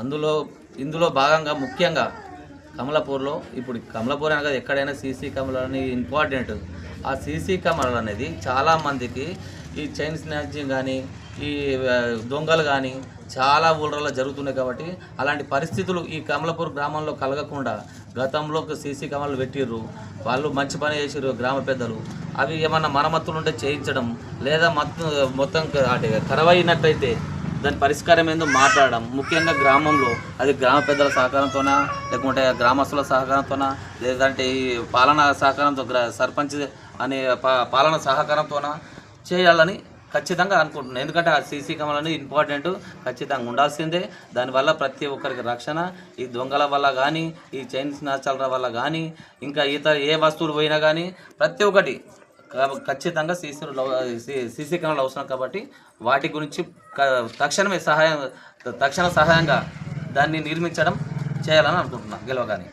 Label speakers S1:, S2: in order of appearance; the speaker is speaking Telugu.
S1: అందులో ఇందులో భాగంగా ముఖ్యంగా కమలాపూర్లో ఇప్పుడు కమలాపూర్ అనగా ఎక్కడైనా సీసీ కెమెరాలు అని ఇంపార్టెంట్. ఆ సీసీ కెమెరాలు అనేది చాలామందికి ఈ చైన్ స్నాచింగ్ కానీ ఈ దొంగలు కానీ చాలా ఊళ్ళలో జరుగుతున్నాయి. కాబట్టి అలాంటి పరిస్థితులు ఈ కమలాపూర్ గ్రామంలో కలగకుండా గతంలో సీసీ కెమెరాలు పెట్టిర్రు. వాళ్ళు మంచి పని చేసిర్రు గ్రామ పెద్దలు. అవి ఏమన్నా మరమ్మతులు ఉంటే చేయించడం, లేదా మొత్తం అంటే ఖరాబ్ అయినట్టయితే దాని పరిష్కారం ఏందో మాట్లాడడం. ముఖ్యంగా గ్రామంలో అది గ్రామ పెద్దల సహకారంతోనా, లేకుంటే గ్రామస్తుల సహకారంతోనా, లేదంటే ఈ పాలనా సహకారంతో సర్పంచ్ అనే పాలన సహకారంతోనా చేయాలని ఖచ్చితంగా అనుకుంటున్నాను. ఎందుకంటే ఆ సీసీ కెమెరా అనేది ఇంపార్టెంట్, ఖచ్చితంగా ఉండాల్సిందే. దానివల్ల ప్రతి ఒక్కరికి రక్షణ, ఈ దొంగల వల్ల కానీ, ఈ చైన్ స్నాచర్ల వల్ల కానీ, ఇంకా ఇతర ఏ వస్తువులు పోయినా కానీ ప్రతి ఒక్కటి ఖచ్చితంగా సీసీ కెమెరాలు అవసరం. కాబట్టి వాటి గురించి తక్షణ సహాయంగా దాన్ని నిర్మించడం చేయాలని అనుకుంటున్నాను గెలవగానే.